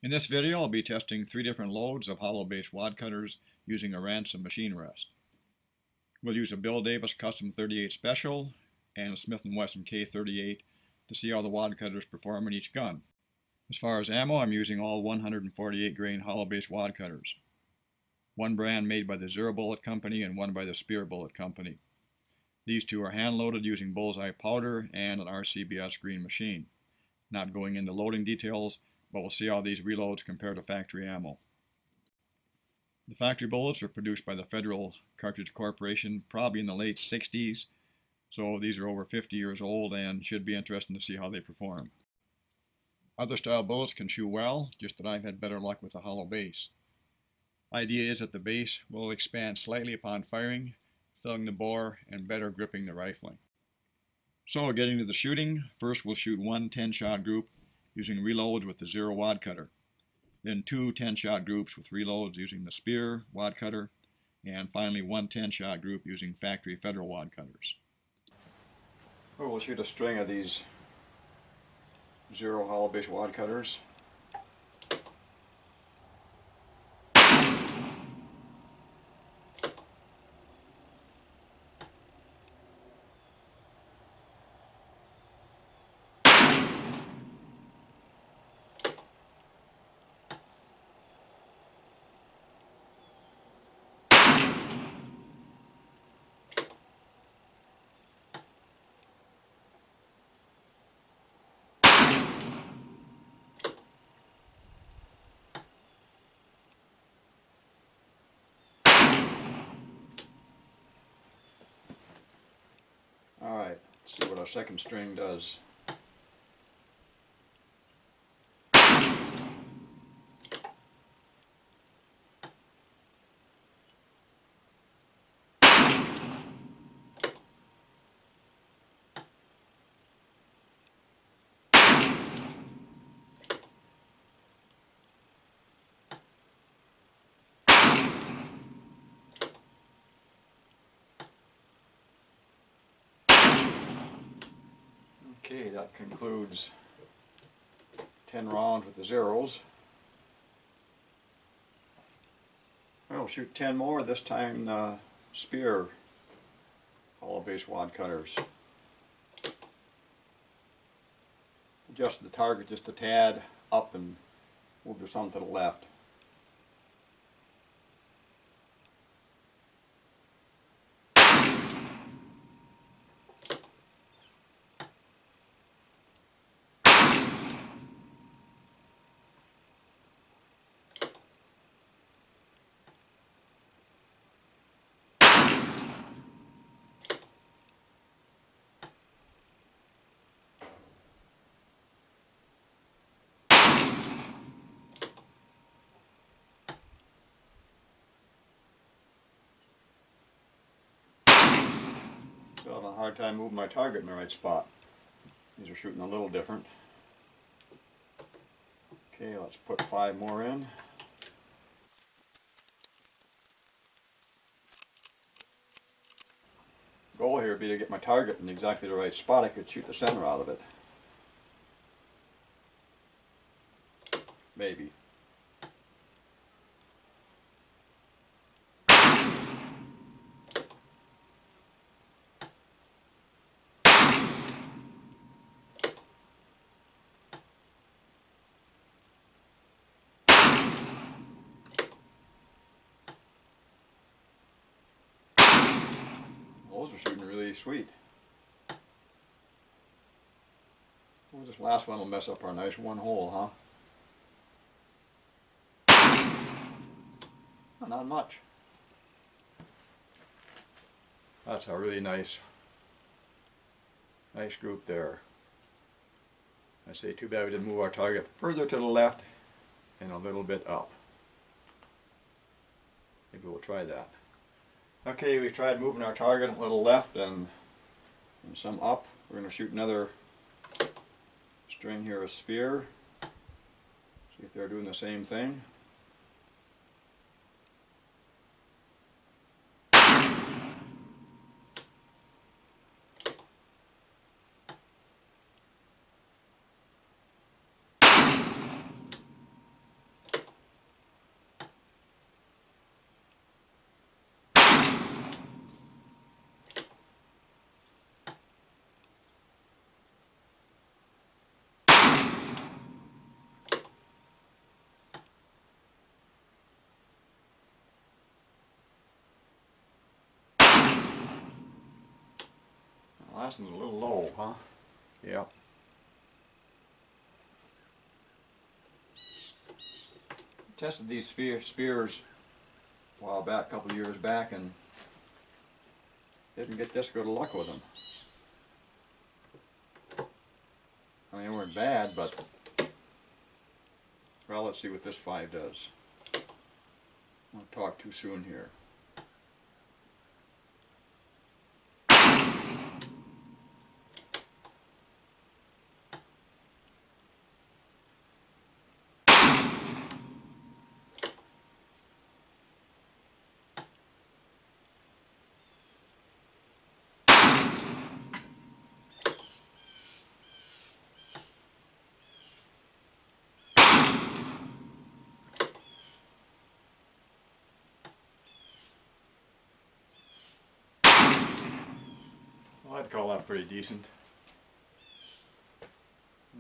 In this video, I'll be testing 3 different loads of hollow base wad cutters using a Ransom machine rest. We'll use a Bill Davis Custom 38 Special and a Smith & Wesson K38 to see how the wad cutters perform in each gun. As far as ammo, I'm using all 148 grain hollow base wad cutters. One brand made by the Zero Bullet Company and one by the Spear Bullet Company. These two are hand loaded using bullseye powder and an RCBS green machine. Not going into loading details, but we'll see how these reloads compare to factory ammo. The factory bullets are produced by the Federal Cartridge Corporation probably in the late 60s, so these are over 50 years old and should be interesting to see how they perform. Other style bullets can shoot well, just that I've had better luck with the hollow base. Idea is that the base will expand slightly upon firing, filling the bore and better gripping the rifling. So getting to the shooting, first we'll shoot one 10-shot group using reloads with the Zero wad cutter. Then two 10-shot groups with reloads using the Spear wad cutter, and finally one 10-shot group using factory Federal wad cutters. We'll shoot a string of these Zero hollow base wad cutters. Alright, let's see what our second string does. Okay, that concludes 10 rounds with the zeros. I'll shoot 10 more, this time the Spear hollow base wad cutters. Adjust the target just a tad up and move to some to the left. Still having a hard time moving my target in the right spot. These are shooting a little different. Okay, let's put 5 more in. Goal here would be to get my target in exactly the right spot. I could shoot the center out of it. Maybe. Those are shooting really sweet. Well, this last one will mess up our nice one hole, huh? Well, not much. That's a really nice group there. I say too bad we didn't move our target further to the left and a little bit up. Maybe we'll try that. Okay, we tried moving our target a little left and some up. We're going to shoot another string here of Spear. See if they're doing the same thing. Weston's a little low, huh? Yep. Tested these spears a while back, a couple of years back, and didn't get this good of luck with them. I mean, they weren't bad, but well, let's see what this 5 does. I won't talk too soon here. Well, I'd call that pretty decent.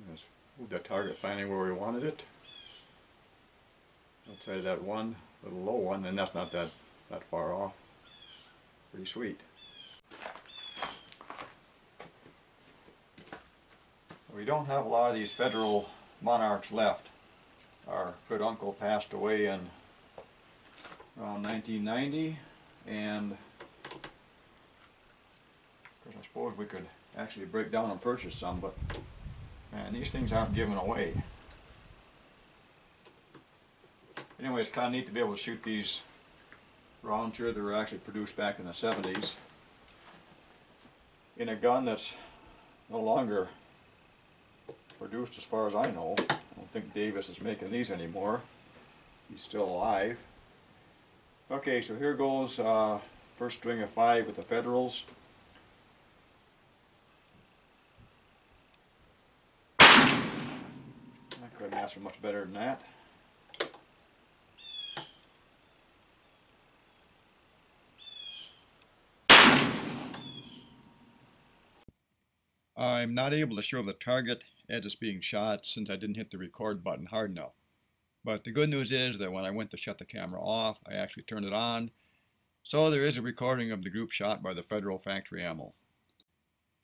Let's move the target finally where we wanted it. Outside of that one little low one, and that's not that far off. Pretty sweet. We don't have a lot of these federal monarchs left. Our good uncle passed away in around 1990, and I suppose we could actually break down and purchase some, but man, these things aren't given away. Anyway, it's kind of neat to be able to shoot these rounds here that were actually produced back in the 70s in a gun that's no longer produced as far as I know. I don't think Davis is making these anymore. He's still alive. Okay, so here goes first string of 5 with the Federals. I couldn't ask for much better than that. I'm not able to show the target as it's being shot since I didn't hit the record button hard enough. But the good news is that when I went to shut the camera off, I actually turned it on. So there is a recording of the group shot by the Federal factory ammo.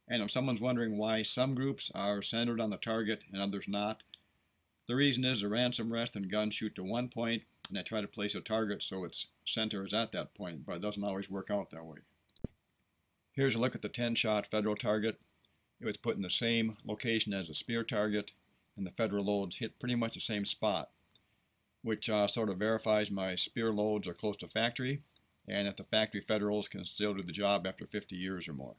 And if someone's wondering why some groups are centered on the target and others not, the reason is the Ransom rest and gun shoot to one point, and I try to place a target so its center is at that point, but it doesn't always work out that way. Here's a look at the 10-shot Federal target. It was put in the same location as the spear target, and the Federal loads hit pretty much the same spot, which sort of verifies my spear loads are close to factory, and that the factory Federals can still do the job after 50 years or more.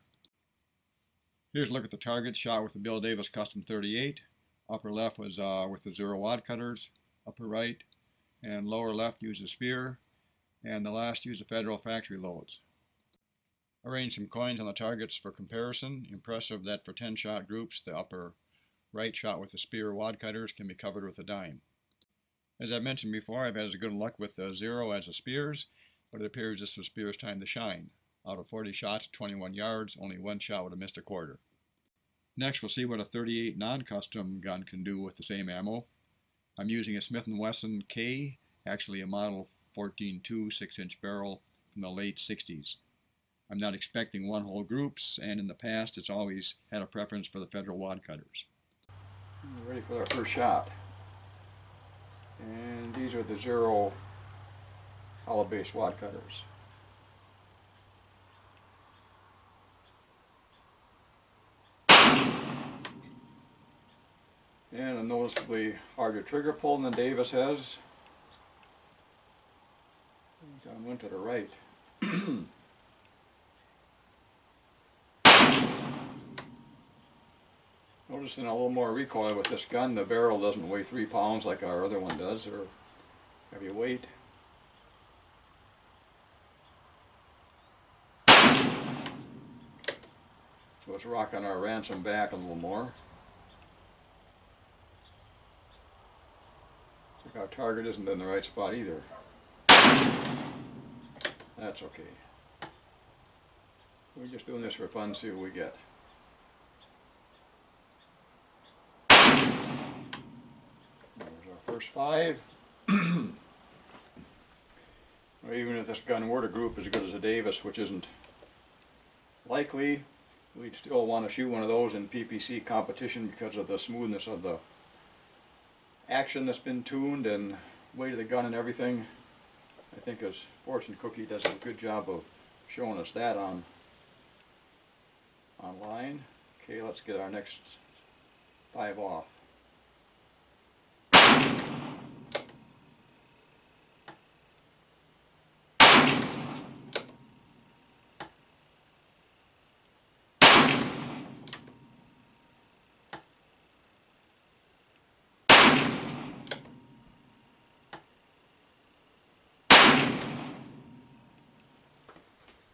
Here's a look at the target shot with the Bill Davis Custom 38. Upper left was with the 0 wadcutters, upper right and lower left used a spear, and the last used the Federal factory loads. Arranged some coins on the targets for comparison. Impressive that for 10-shot groups, the upper right shot with the spear wadcutters can be covered with a dime. As I mentioned before, I've had as good luck with the 0 as the spears, but it appears this was spear's time to shine. Out of 40 shots at 21 yards, only one shot would have missed a quarter. Next, we'll see what a 38 non-custom gun can do with the same ammo. I'm using a Smith & Wesson K, actually a model 14.2 6-inch barrel from the late 60s. I'm not expecting one-hole groups, and in the past it's always had a preference for the Federal wadcutters. We're ready for our first shot. And these are the 0 hollow base wadcutters. And a noticeably harder trigger pull than Davis has. I went to the right. Noticing a little more recoil with this gun. The barrel doesn't weigh 3 pounds like our other one does, or heavy weight. So it's rocking our Ransom back a little more. Looks like our target isn't in the right spot either. That's okay. We're just doing this for fun, see what we get. First 5. Even if this gun were to group as good as a Davis, which isn't likely, We'd still want to shoot one of those in PPC competition because of the smoothness of the action that's been tuned and weight of the gun and everything. I think as Fortune Cookie does a good job of showing us that online. Okay, let's get our next 5 off.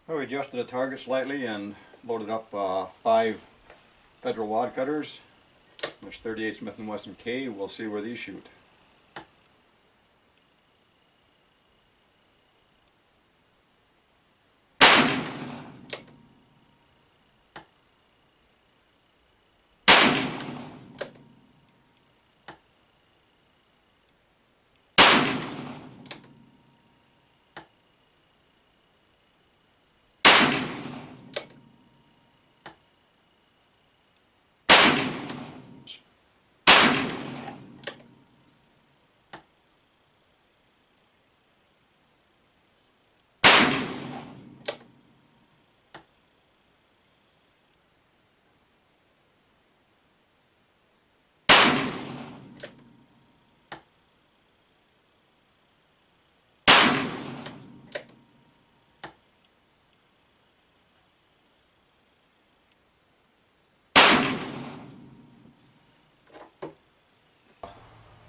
We adjusted the target slightly and loaded up 5 Federal wad cutters. There's 38 Smith & Wesson K. We'll see where these shoot.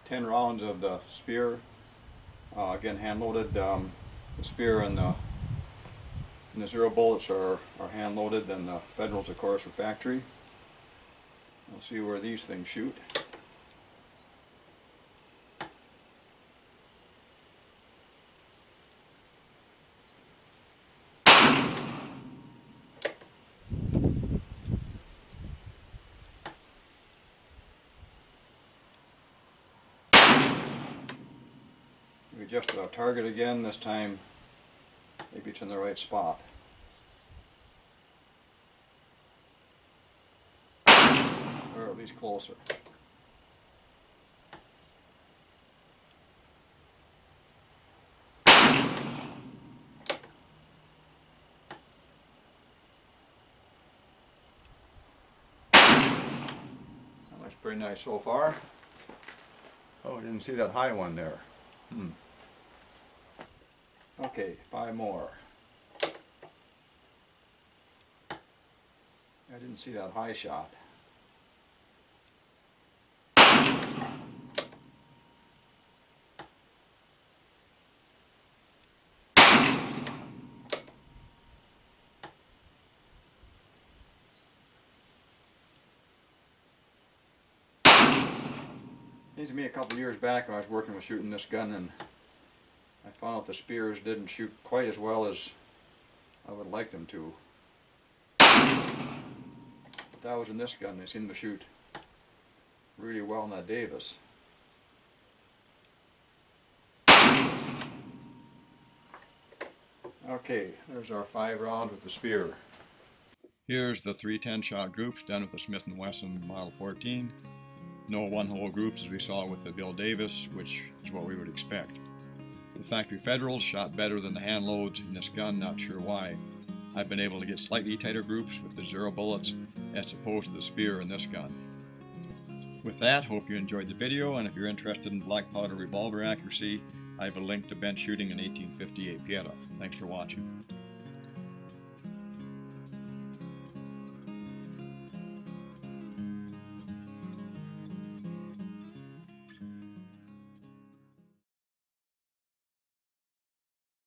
Ten rounds of the spear, again hand loaded. The spear and the 0 bullets are hand loaded, and the Federals of course are factory. We'll see where these things shoot. We adjusted our target again, this time maybe it's in the right spot. Or at least closer. That looks pretty nice so far. Oh, I didn't see that high one there. Okay, 5 more. I didn't see that high shot. Seems to me a couple years back I was working with shooting this gun, and I found out the spears didn't shoot quite as well as I would like them to. But that was in this gun. They seem to shoot really well in that Davis. Okay, there's our 5 rounds with the spear. Here's the 3 10-shot groups done with the Smith & Wesson Model 14. No one-hole groups as we saw with the Bill Davis, which is what we would expect. The factory Federals shot better than the hand loads in this gun, not sure why. I've been able to get slightly tighter groups with the 0 bullets as opposed to the spear in this gun. With that, hope you enjoyed the video, and if you're interested in black powder revolver accuracy, I have a link to bench shooting an 1858 Pieta. Thanks for watching.